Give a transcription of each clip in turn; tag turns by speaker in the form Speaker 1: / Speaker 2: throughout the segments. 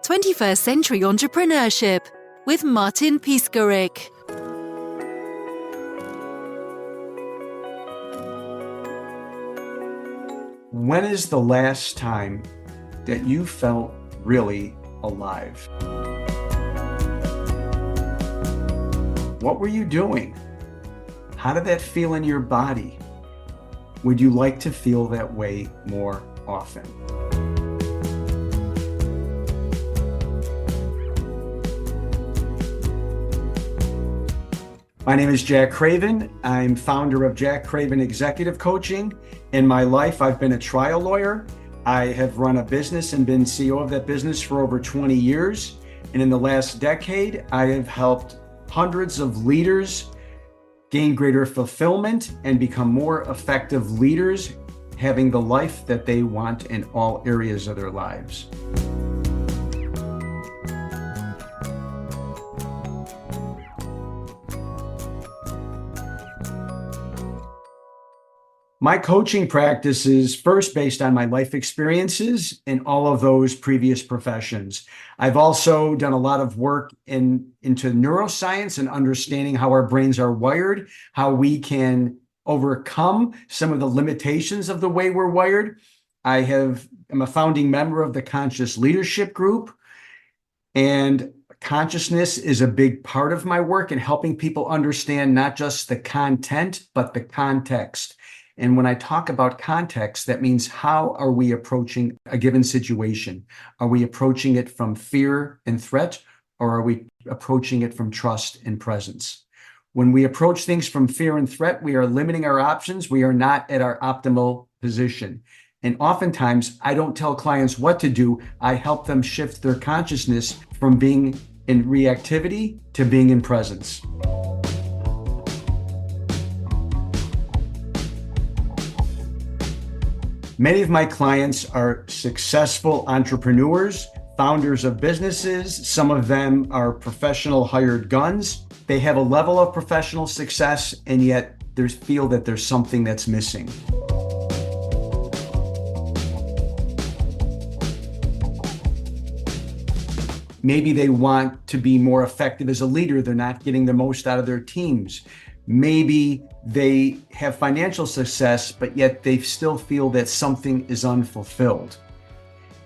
Speaker 1: 21st Century Entrepreneurship with Martin Piskarik.
Speaker 2: When is the last time that you felt really alive? What were you doing? How did that feel in your body? Would you like to feel that way more often? My name is Jack Craven. I'm founder of Jack Craven Executive Coaching. In my life, I've been a trial lawyer. I have run a business and been CEO of that business for over 20 years. And in the last decade, I have helped hundreds of leaders gain greater fulfillment and become more effective leaders, having the life that they want in all areas of their lives. My coaching practice is first based on my life experiences in all of those previous professions. I've also done a lot of work into neuroscience and understanding how our brains are wired, how we can overcome some of the limitations of the way we're wired. I'm a founding member of the Conscious Leadership Group, and consciousness is a big part of my work in helping people understand not just the content, but the context. And when I talk about context, that means how are we approaching a given situation? Are we approaching it from fear and threat, or are we approaching it from trust and presence? When we approach things from fear and threat, we are limiting our options. We are not at our optimal position. And oftentimes, I don't tell clients what to do. I help them shift their consciousness from being in reactivity to being in presence. Many of my clients are successful entrepreneurs, founders of businesses. Some of them are professional hired guns. They have a level of professional success, and yet they feel that there's something that's missing. Maybe they want to be more effective as a leader. They're not getting the most out of their teams. Maybe they have financial success, but yet they still feel that something is unfulfilled.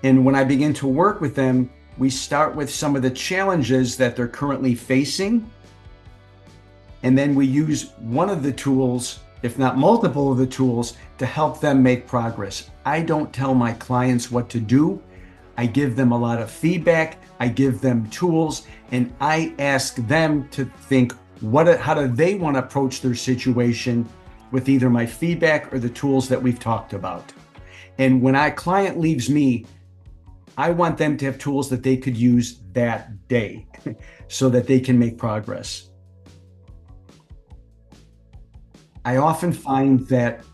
Speaker 2: And when I begin to work with them, we start with some of the challenges that they're currently facing. And then we use one of the tools, if not multiple of the tools, to help them make progress. I don't tell my clients what to do. I give them a lot of feedback. I give them tools, and I ask them to think, how do they want to approach their situation with either my feedback or the tools that we've talked about. And when a client leaves me, I want them to have tools that they could use that day so that they can make progress. I often find that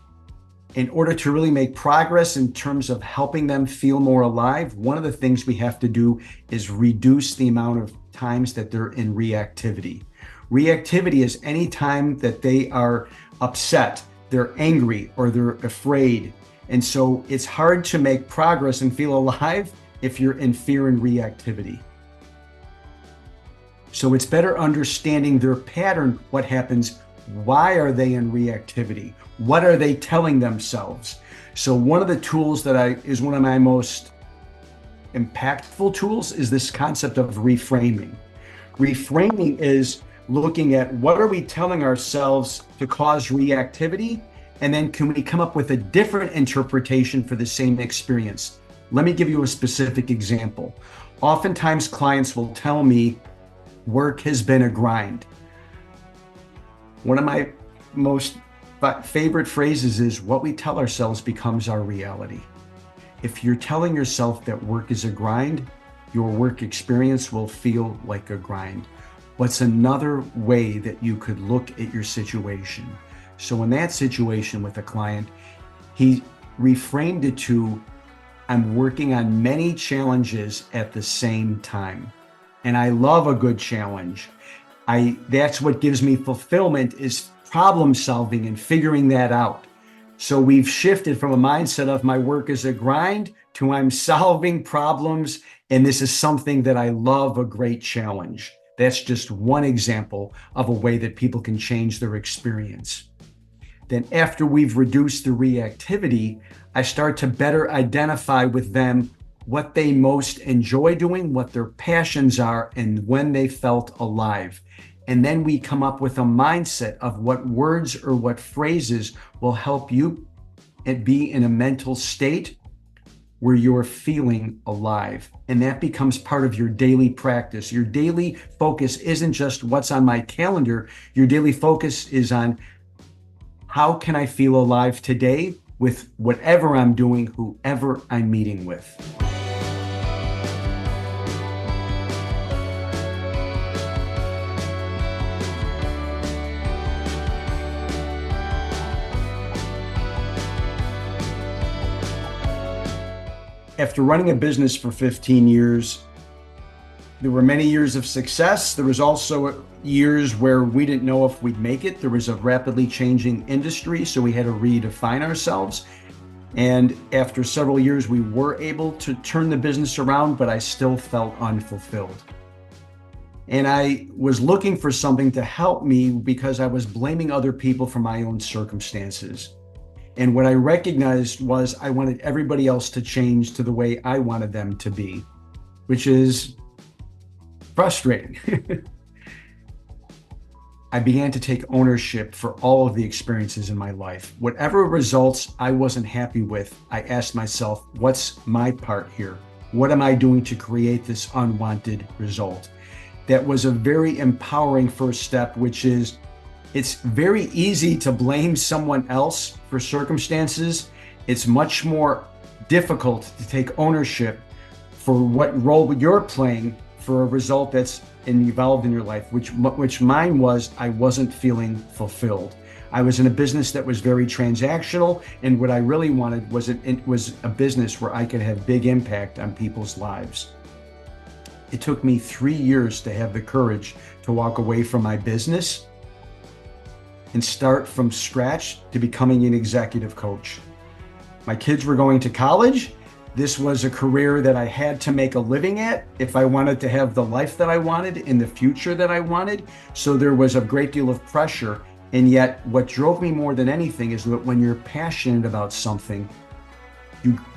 Speaker 2: in order to really make progress in terms of helping them feel more alive, one of the things we have to do is reduce the amount of times that they're in reactivity. Reactivity is any time that they are upset, they're angry, or they're afraid. And so it's hard to make progress and feel alive if you're in fear and reactivity. So it's better understanding their pattern, what happens, why are they in reactivity? What are they telling themselves? So one of the tools that is one of my most impactful tools is this concept of reframing. Reframing is looking at what are we telling ourselves to cause reactivity, and then can we come up with a different interpretation for the same experience? Let me give you a specific example. Oftentimes clients will tell me work has been a grind. One of my most favorite phrases is what we tell ourselves becomes our reality. If you're telling yourself that work is a grind, your work experience will feel like a grind. What's another way that you could look at your situation? So in that situation with a client, he reframed it to, I'm working on many challenges at the same time. And I love a good challenge. That's what gives me fulfillment, is problem solving and figuring that out. So we've shifted from a mindset of my work is a grind to I'm solving problems. And this is something that I love, a great challenge. That's just one example of a way that people can change their experience. Then after we've reduced the reactivity, I start to better identify with them what they most enjoy doing, what their passions are, and when they felt alive. And then we come up with a mindset of what words or what phrases will help you be in a mental state where you're feeling alive. And that becomes part of your daily practice. Your daily focus isn't just what's on my calendar. Your daily focus is on how can I feel alive today with whatever I'm doing, whoever I'm meeting with. After running a business for 15 years, there were many years of success. There was also years where we didn't know if we'd make it. There was a rapidly changing industry, so we had to redefine ourselves. And after several years, we were able to turn the business around, but I still felt unfulfilled. And I was looking for something to help me because I was blaming other people for my own circumstances. And what I recognized was I wanted everybody else to change to the way I wanted them to be, which is frustrating. I began to take ownership for all of the experiences in my life. Whatever results I wasn't happy with, I asked myself, what's my part here? What am I doing to create this unwanted result? That was a very empowering first step, which is it's very easy to blame someone else for circumstances. It's much more difficult to take ownership for what role you're playing for a result that's involved in your life, which mine was I wasn't feeling fulfilled. I was in a business that was very transactional, and what I really wanted was it was a business where I could have big impact on people's lives. It took me 3 years to have the courage to walk away from my business and start from scratch to becoming an executive coach. My kids were going to college. This was a career that I had to make a living at if I wanted to have the life that I wanted in the future that I wanted. So there was a great deal of pressure. And yet what drove me more than anything is that when you're passionate about something,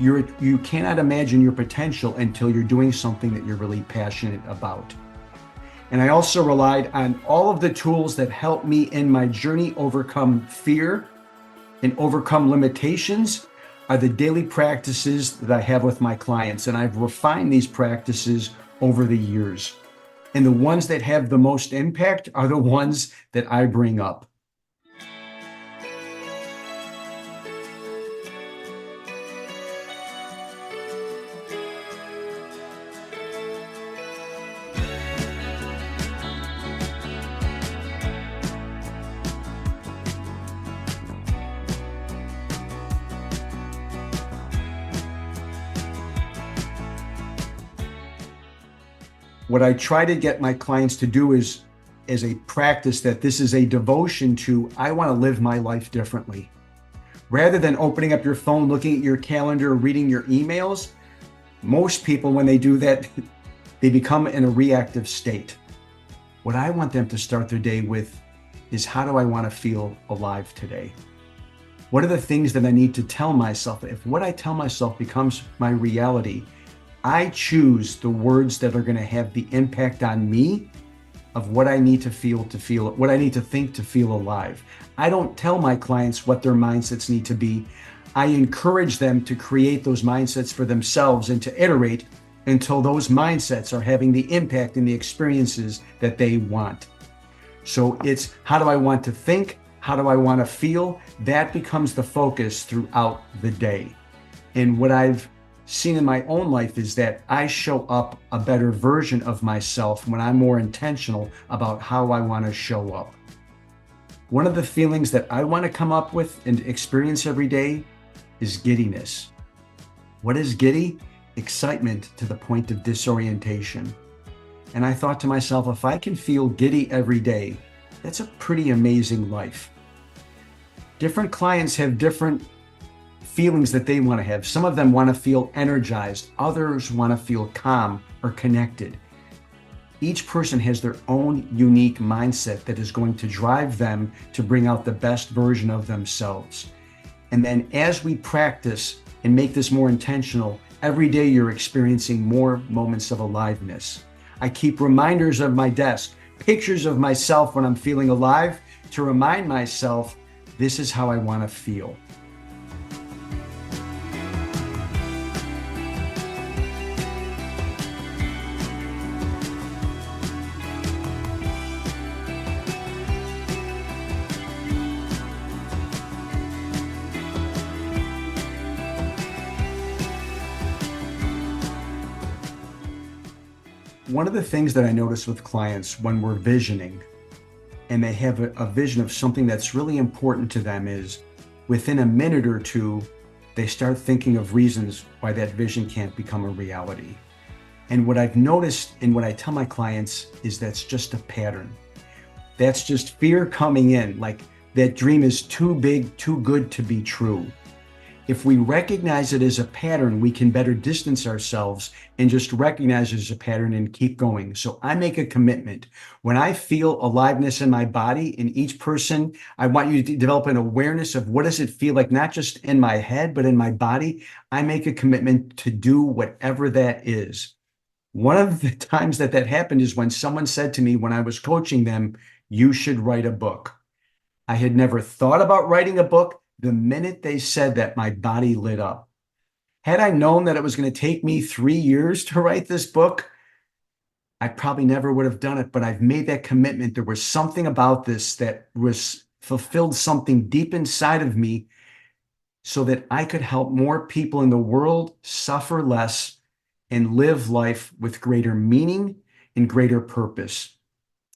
Speaker 2: you cannot imagine your potential until you're doing something that you're really passionate about. And I also relied on all of the tools that helped me in my journey overcome fear and overcome limitations are the daily practices that I have with my clients. And I've refined these practices over the years. And the ones that have the most impact are the ones that I bring up. What I try to get my clients to do is a practice that this is a devotion to, I want to live my life differently. Rather than opening up your phone, looking at your calendar, reading your emails, most people, when they do that, they become in a reactive state. What I want them to start their day with is, how do I want to feel alive today? What are the things that I need to tell myself? If what I tell myself becomes my reality, I choose the words that are going to have the impact on me of what I need to feel, what I need to think to feel alive. I don't tell my clients what their mindsets need to be. I encourage them to create those mindsets for themselves and to iterate until those mindsets are having the impact in the experiences that they want. So it's, how do I want to think? How do I want to feel? That becomes the focus throughout the day. And what I've seen in my own life is that I show up a better version of myself when I'm more intentional about how I want to show up. One of the feelings that I want to come up with and experience every day is giddiness. What is giddy? Excitement to the point of disorientation. And I thought to myself, if I can feel giddy every day, that's a pretty amazing life. Different clients have different feelings that they want to have. Some of them want to feel energized. Others want to feel calm or connected. Each person has their own unique mindset that is going to drive them to bring out the best version of themselves. And then as we practice and make this more intentional, every day you're experiencing more moments of aliveness. I keep reminders of my desk, pictures of myself when I'm feeling alive, to remind myself, this is how I want to feel. One of the things that I notice with clients when we're visioning and they have a vision of something that's really important to them is within a minute or two, they start thinking of reasons why that vision can't become a reality. And what I've noticed and what I tell my clients is that's just a pattern. That's just fear coming in, like that dream is too big, too good to be true. If we recognize it as a pattern, we can better distance ourselves and just recognize it as a pattern and keep going. So I make a commitment. When I feel aliveness in my body, in each person, I want you to develop an awareness of what does it feel like, not just in my head, but in my body. I make a commitment to do whatever that is. One of the times that happened is when someone said to me when I was coaching them, you should write a book. I had never thought about writing a book. The minute they said that, my body lit up. Had I known that it was going to take me 3 years to write this book, I probably never would have done it, but I've made that commitment. There was something about this that fulfilled something deep inside of me so that I could help more people in the world suffer less and live life with greater meaning and greater purpose.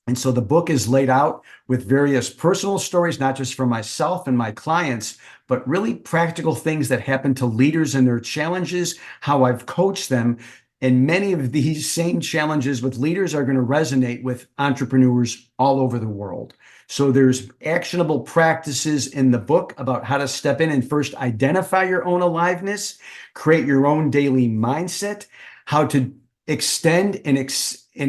Speaker 2: And so the book is laid out with various personal stories, not just for myself and my clients, but really practical things that happen to leaders and their challenges, how I've coached them. And many of these same challenges with leaders are going to resonate with entrepreneurs all over the world. So there's actionable practices in the book about how to step in and first identify your own aliveness, create your own daily mindset, how to extend and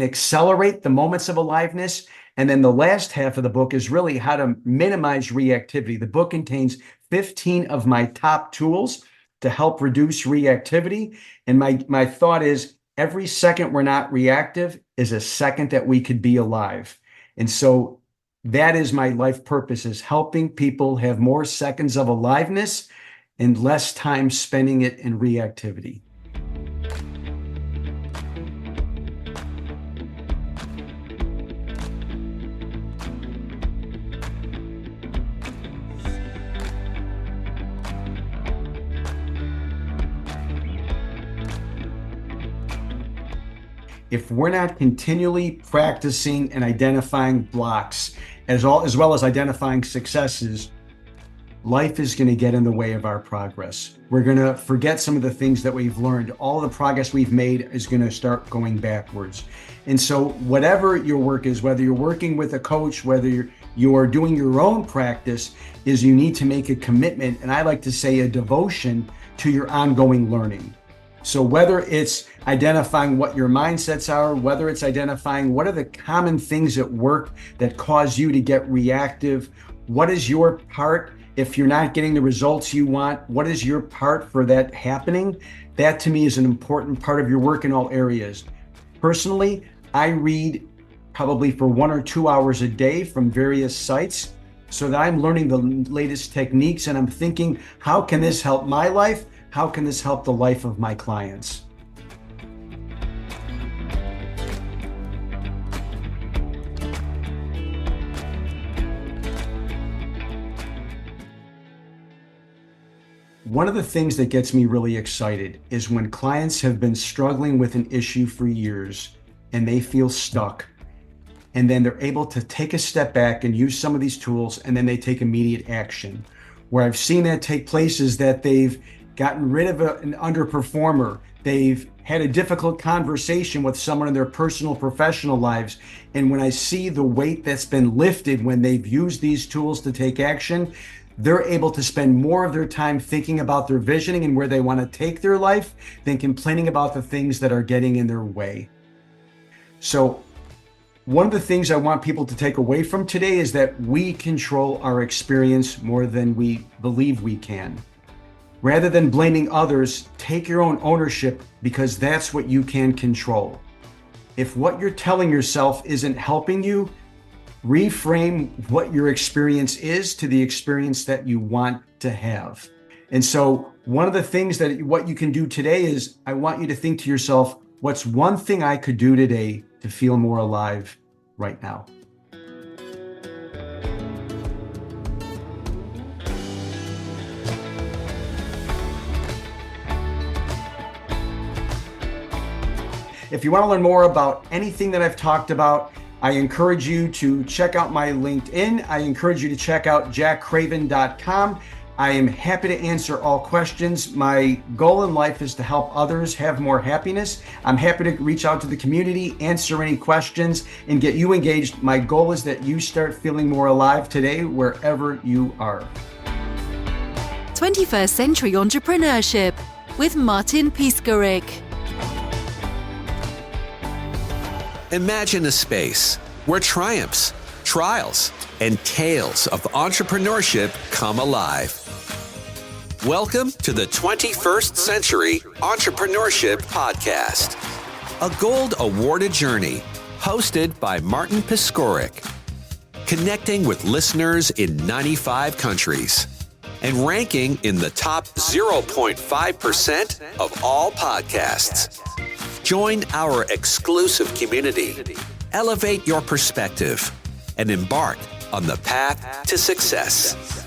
Speaker 2: accelerate the moments of aliveness. And then the last half of the book is really how to minimize reactivity. The book contains 15 of my top tools to help reduce reactivity. And my thought is every second we're not reactive is a second that we could be alive. And so that is my life purpose, is helping people have more seconds of aliveness and less time spending it in reactivity. If we're not continually practicing and identifying blocks, as well as identifying successes, life is going to get in the way of our progress. We're going to forget some of the things that we've learned. All the progress we've made is going to start going backwards. And so whatever your work is, whether you're working with a coach, whether you are doing your own practice, is you need to make a commitment, and I like to say a devotion to your ongoing learning. So whether it's identifying what your mindsets are, whether it's identifying what are the common things at work that cause you to get reactive, what is your part if you're not getting the results you want, what is your part for that happening? That to me is an important part of your work in all areas. Personally, I read probably for 1 or 2 hours a day from various sites so that I'm learning the latest techniques and I'm thinking, how can this help my life? How can this help the life of my clients? One of the things that gets me really excited is when clients have been struggling with an issue for years and they feel stuck, and then they're able to take a step back and use some of these tools, and then they take immediate action. Where I've seen that take place is that they've gotten rid of an underperformer. They've had a difficult conversation with someone in their personal, professional lives. And when I see the weight that's been lifted when they've used these tools to take action, they're able to spend more of their time thinking about their visioning and where they want to take their life than complaining about the things that are getting in their way. So one of the things I want people to take away from today is that we control our experience more than we believe we can. Rather than blaming others, take your own ownership, because that's what you can control. If what you're telling yourself isn't helping you, reframe what your experience is to the experience that you want to have. And so one of the things that what you can do today is, I want you to think to yourself, what's one thing I could do today to feel more alive right now? If you want to learn more about anything that I've talked about, I encourage you to check out my LinkedIn. I encourage you to check out jackcraven.com. I am happy to answer all questions. My goal in life is to help others have more happiness. I'm happy to reach out to the community, answer any questions, and get you engaged. My goal is that you start feeling more alive today, wherever you are.
Speaker 1: 21st Century Entrepreneurship with Martin Piskarik.
Speaker 3: Imagine a space where triumphs, trials, and tales of entrepreneurship come alive. Welcome to the 21st Century Entrepreneurship Podcast, a gold awarded journey hosted by Martin Piskarik, connecting with listeners in 95 countries and ranking in the top 0.5% of all podcasts. Join our exclusive community, elevate your perspective, and embark on the path to success.